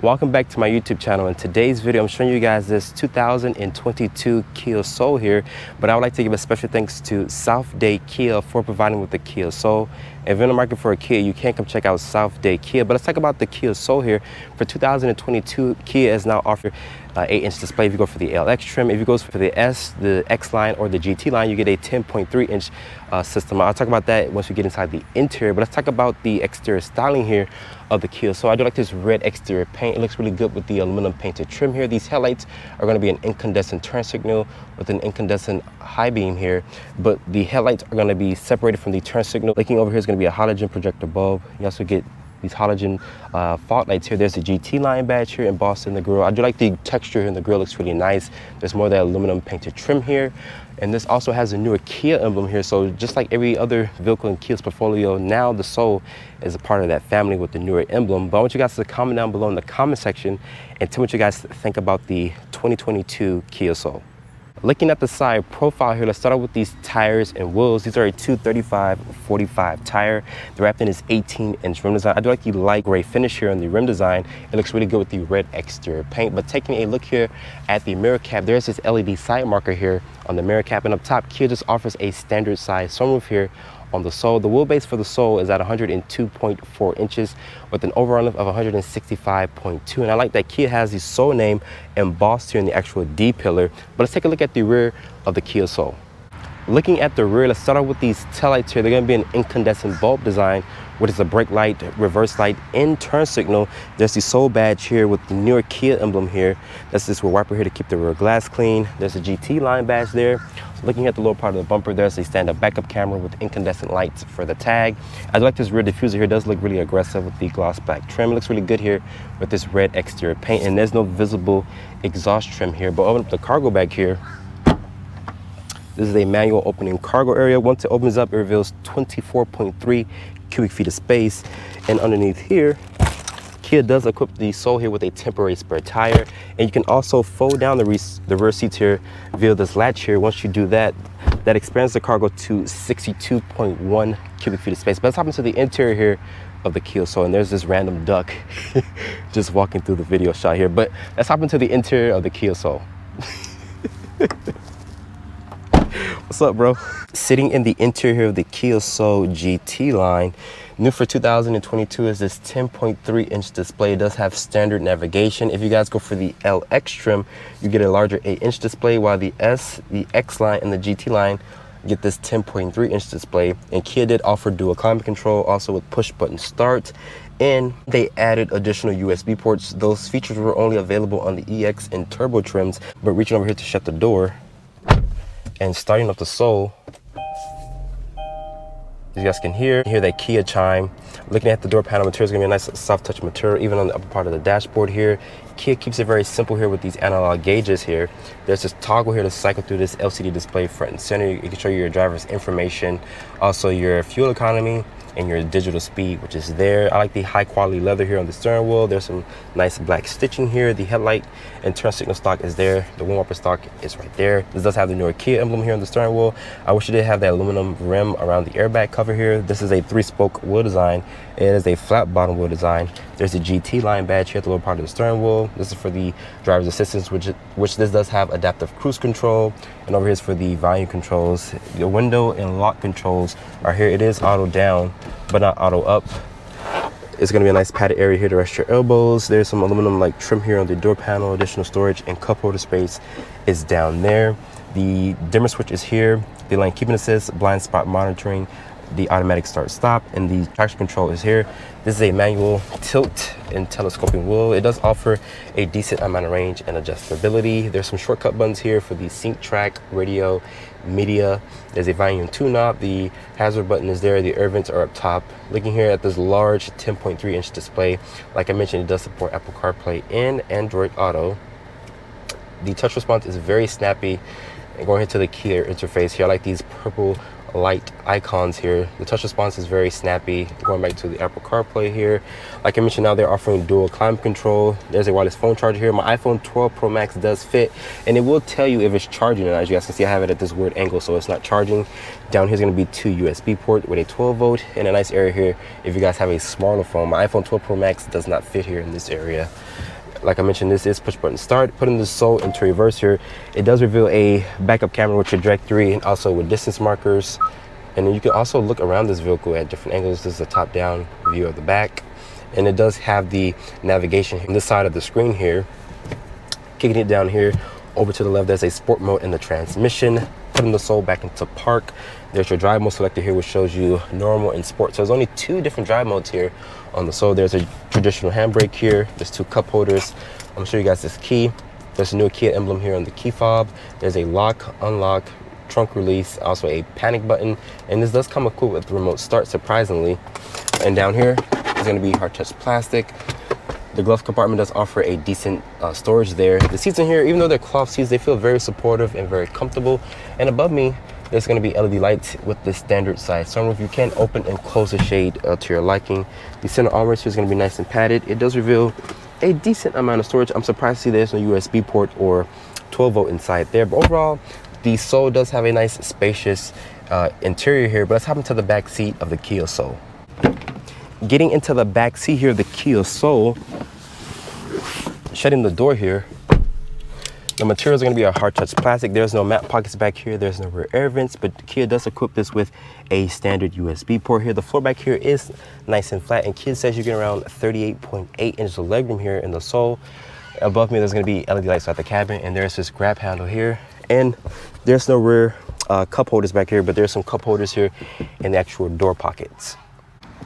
Welcome back to my YouTube channel. In today's video, I'm showing you guys this 2022 Kia Soul here, but I would like to give a special thanks to South Dade Kia for providing with the Kia Soul. If you're in the market for a Kia, you can come check out South Dade Kia. But let's talk about the Kia Soul here. For 2022, Kia is now offering 8-inch display if you go for the LX trim. If you go for the S, the X line, or the GT line, you get a 10.3-inch system. I'll talk about that once we get inside the interior, but let's talk about the exterior styling here of the Kia. So I do like this red exterior paint. It looks really good with the aluminum painted trim here. These headlights are going to be an incandescent turn signal with an incandescent high beam here, but the headlights are going to be separated from the turn signal. Looking over here is going to be a halogen projector bulb. You also get these halogen fog lights here. There's the GT line badge here embossed in the grille. I do like the texture here in the grille, looks really nice. There's more of that aluminum painted trim here. And this also has a newer Kia emblem here. So just like every other vehicle in Kia's portfolio, now the Soul is a part of that family with the newer emblem. But I want you guys to comment down below in the comment section and tell me what you guys think about the 2022 Kia Soul. Looking at the side profile here, let's start out with these tires and wheels. These are a 235/45 tire. The wrapped in is 18-inch rim design. I do like the light gray finish here on the rim design. It looks really good with the red exterior paint. But taking a look here at the mirror cap, there's this LED side marker here on the mirror cap. And up top, Kia just offers a standard size sunroof here on the Soul. The wheelbase for the Soul is at 102.4 inches with an overall length of 165.2. And I like that Kia has the Soul name embossed here in the actual D pillar. But let's take a look at the rear of the Kia Soul. Looking at the rear, let's start out with these taillights here. They're going to be an incandescent bulb design, which is a brake light, reverse light, and turn signal. There's the Soul badge here with the newer Kia emblem here. That's this rear wiper here to keep the rear glass clean. There's a GT line badge there. Looking at the lower part of the bumper, there's a stand-up backup camera with incandescent lights for the tag. I like this rear diffuser here. It does look really aggressive with the gloss black trim. It looks really good here with this red exterior paint, and there's no visible exhaust trim here. But open up the cargo bag here. This is a manual opening cargo area. Once it opens up, it reveals 24.3 cubic feet of space. And underneath here, Kia does equip the Soul here with a temporary spare tire. And you can also fold down the rear seats here via this latch here. Once you do that, that expands the cargo to 62.1 cubic feet of space. But let's hop into the interior here of the Kia Soul. And there's this random duck just walking through the video shot here. But let's hop into the interior of the Kia Soul. What's up, bro? Sitting in the interior of the Kia Soul GT line, new for 2022 is this 10.3-inch display. It does have standard navigation. If you guys go for the LX trim, you get a larger 8-inch display, while the S, the X line, and the GT line get this 10.3-inch display. And Kia did offer dual climate control, also with push-button start. And they added additional USB ports. Those features were only available on the EX and Turbo trims. But reaching over here to shut the door, and starting up the Soul, you guys can hear that Kia chime. Looking at the door panel material, is gonna be a nice soft touch material, even on the upper part of the dashboard here. Kia keeps it very simple here with these analog gauges here. There's this toggle here to cycle through this LCD display front and center. You can show you your driver's information, also your fuel economy, and your digital speed, which is there. I like the high quality leather here on the steering wheel. There's some nice black stitching here. The headlight and turn signal stock is there. The wind wiper stock is right there. This does have the newer Kia emblem here on the steering wheel. I wish it did have that aluminum rim around the airbag cover here. This is a 3-spoke wheel design. It is a flat bottom wheel design. There's a GT line badge here at the lower part of the steering wheel. This is for the driver's assistance, which this does have adaptive cruise control. And over here is for the volume controls. The window and lock controls are here. It is auto down, but not auto up. It's gonna be a nice padded area here to rest your elbows. There's some aluminum like trim here on the door panel. Additional storage and cup holder space is down there. The dimmer switch is here. The lane keeping assist, blind spot monitoring, the automatic start stop, and the traction control is here. This is a manual tilt and telescoping wheel. It does offer a decent amount of range and adjustability. There's some shortcut buttons here for the sync track, radio, media. There's a volume 2 knob. The hazard button is there. The air vents are up top. Looking here at this large 10.3-inch display, like I mentioned, it does support Apple CarPlay and Android Auto. The touch response is very snappy. And going into the Kia interface here, I like these purple light icons here. The touch response is very snappy. Going back to the Apple CarPlay here, like I mentioned, now they're offering dual climate control. There's a wireless phone charger here. My iPhone 12 Pro Max does fit, and it will tell you if it's charging. And as you guys can see, I have it at this weird angle, so it's not charging. Down here is going to be 2 USB ports with a 12 volt and a nice area here if you guys have a smaller phone. My iPhone 12 Pro Max does not fit here in this area. Like I mentioned, this is push button start. Putting the Soul into reverse here, it does reveal a backup camera with trajectory and also with distance markers. And then you can also look around this vehicle at different angles. This is a top down view of the back, and it does have the navigation on this side of the screen here. Kicking it down here over to the left, there's a sport mode in the transmission. Putting the Soul back into park, there's your drive mode selector here, which shows you normal and sport. So there's only 2 different drive modes here on the Soul. There's a traditional handbrake here. There's 2 cup holders. I'm gonna show you guys this key. There's a new Kia emblem here on the key fob. There's a lock, unlock, trunk release, also a panic button, and this does come equipped with remote start, surprisingly. And down here is going to be hard touch plastic. The glove compartment does offer a decent storage there. The seats in here, even though they're cloth seats, they feel very supportive and very comfortable. And above me, there's going to be LED lights with the standard size sunroof. You can open and close the shade to your liking. The center armrest here is going to be nice and padded. It does reveal a decent amount of storage. I'm surprised to see there's no USB port or 12 volt inside there, but overall, the Soul does have a nice spacious interior here. But let's hop into the back seat of the Kia Soul. Getting into the back seat here of the Kia Soul, shutting the door here, the materials are going to be a hard touch plastic. There's no map pockets back here. There's no rear air vents, but Kia does equip this with a standard USB port here. The floor back here is nice and flat, and Kia says you get around 38.8 inches of legroom here in the Soul. Above me, there's going to be LED lights at the cabin, and there's this grab handle here. And there's no rear cup holders back here, but there's some cup holders here in the actual door pockets.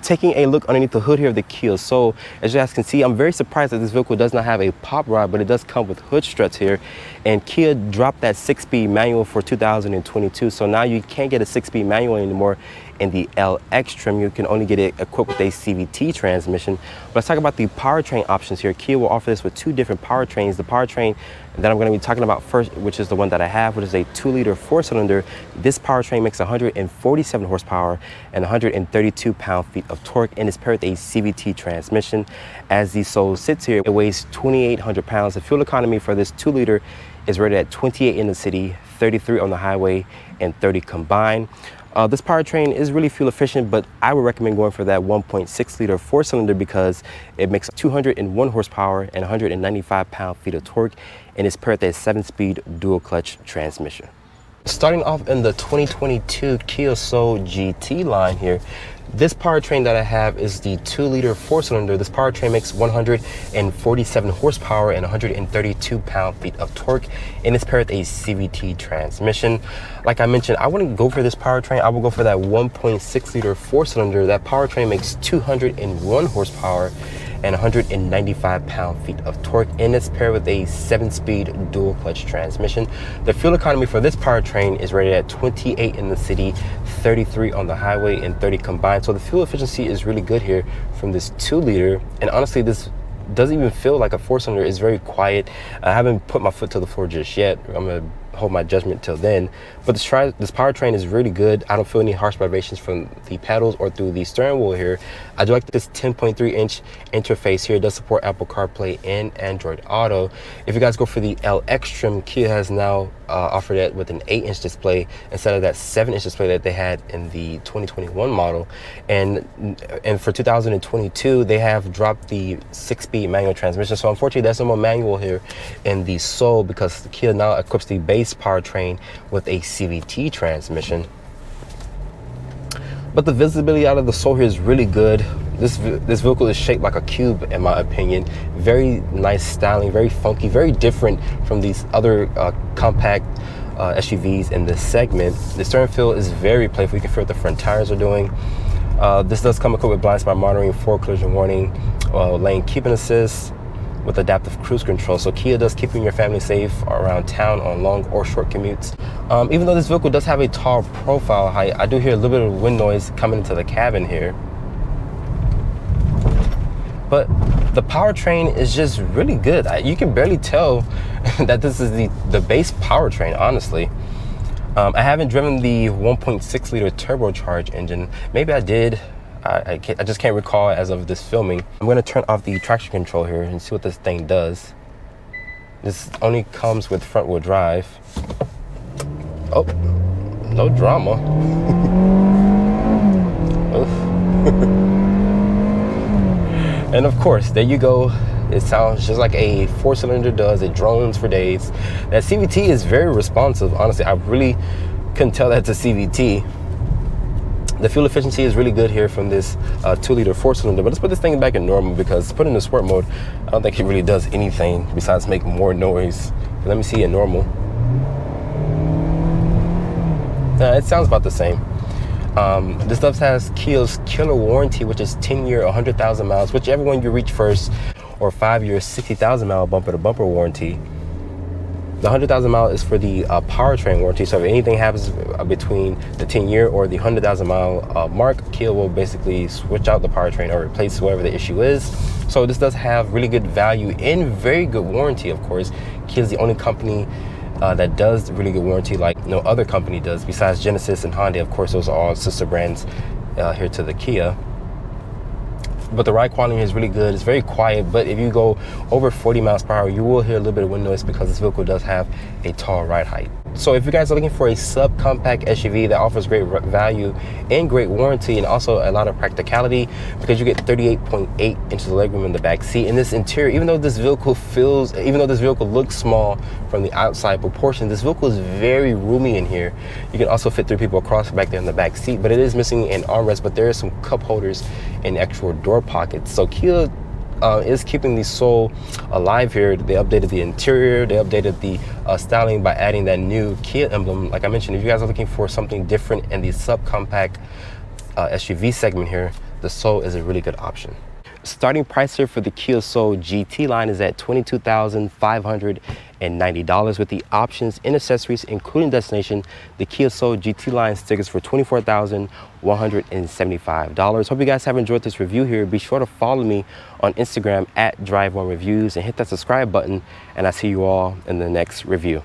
Taking a look underneath the hood here of the Kia Soul, as you guys can see, I'm very surprised that this vehicle does not have a pop rod, but it does come with hood struts here. And Kia dropped that 6-speed manual for 2022, so now you can't get a 6-speed manual anymore. In the LX trim, you can only get it equipped with a CVT transmission. But let's talk about the powertrain options here. Kia will offer this with 2 different powertrains. The powertrain that I'm going to be talking about first, which is the one that I have, which is a 2-liter 4-cylinder. This powertrain makes 147 horsepower and 132 pound-feet of torque, and is paired with a CVT transmission. As the Soul sits here, it weighs 2,800 pounds. The fuel economy for this 2-liter is rated at 28 in the city, 33 on the highway, and 30 combined. This powertrain is really fuel efficient, but I would recommend going for that 1.6-liter 4-cylinder because it makes 201 horsepower and 195 pound-feet of torque, and is paired with a 7-speed dual-clutch transmission. Starting off in the 2022 Kia Soul GT line here, this powertrain that I have is the 2-liter 4-cylinder. This powertrain makes 147 horsepower and 132 pound-feet of torque, and it's paired with a CVT transmission. Like I mentioned, I wouldn't go for this powertrain. I would go for that 1.6-liter 4-cylinder. That powertrain makes 201 horsepower and 195 pound-feet of torque, and it's paired with a 7-speed dual-clutch transmission. The fuel economy for this powertrain is rated at 28 in the city, 33 on the highway, and 30 combined. So the fuel efficiency is really good here from this 2-liter, and honestly, this doesn't even feel like a 4-cylinder. It's very quiet. I haven't put my foot to the floor just yet. I'm gonna hold my judgment till then, but this powertrain is really good. I don't feel any harsh vibrations from the pedals or through the steering wheel here. I do like this 10.3-inch interface here. It does support Apple CarPlay and Android Auto. If you guys go for the LX trim, Kia has now offered it with an 8-inch display instead of that 7-inch display that they had in the 2021 model. And for 2022, they have dropped the 6-speed manual transmission. So unfortunately, there's no more manual here in the Soul because the Kia now equips the base powertrain with a CVT transmission. But the visibility out of the Soul here is really good. This vehicle is shaped like a cube, in my opinion. Very nice styling, very funky, very different from these other compact SUVs in this segment. The steering feel is very playful. You can feel what the front tires are doing. This does come equipped with blind spot monitoring, forward collision warning, lane keeping assist, with adaptive cruise control. So Kia does keeping your family safe around town on long or short commutes. Even though this vehicle does have a tall profile height, I do hear a little bit of wind noise coming into the cabin here. But the powertrain is just really good. You can barely tell that this is the base powertrain, honestly. I haven't driven the 1.6 liter turbocharged engine. Maybe I did. I just can't recall as of this filming. I'm gonna turn off the traction control here and see what this thing does. This only comes with front wheel drive. Oh, no drama. And of course, there you go. It sounds just like a 4-cylinder does. It drones for days. That CVT is very responsive. Honestly, I really couldn't tell that's a CVT. The fuel efficiency is really good here from this 2-liter 4-cylinder, but let's put this thing back in normal because put it in sport mode, I don't think it really does anything besides make more noise. Let me see in normal. It sounds about the same. This stuff has Kia's killer warranty, which is 10-year, 100,000 miles, whichever one you reach first, or 5-year, 60,000 mile bumper to bumper warranty. The 100,000 mile is for the powertrain warranty. So if anything happens between the 10-year or the 100,000 mile mark, Kia will basically switch out the powertrain or replace whatever the issue is. So this does have really good value and very good warranty. Of course, Kia is the only company that does really good warranty like no other company does besides Genesis and Honda. Of course, those are all sister brands here to the Kia. But the ride quality is really good. It's very quiet, but if you go over 40 miles per hour, you will hear a little bit of wind noise because this vehicle does have a tall ride height. So if you guys are looking for a subcompact SUV that offers great value and great warranty and also a lot of practicality, because you get 38.8 inches of legroom in the back seat, and this interior, even though this vehicle looks small from the outside proportion, this vehicle is very roomy in here. You can also fit 3 people across back there in the back seat, but it is missing an armrest, but there are some cup holders and actual door pockets. So Kia is keeping the Soul alive here. They updated the interior, they updated the styling by adding that new Kia emblem. Like I mentioned, if you guys are looking for something different in the subcompact SUV segment here, the Soul is a really good option. Starting price here for the Kia Soul GT line is at $22,590 with the options and accessories including destination. The Kia Soul GT line stickers for $24,175. Hope you guys have enjoyed this review here. Be sure to follow me on Instagram at Drive1Reviews and hit that subscribe button, and I'll see you all in the next review.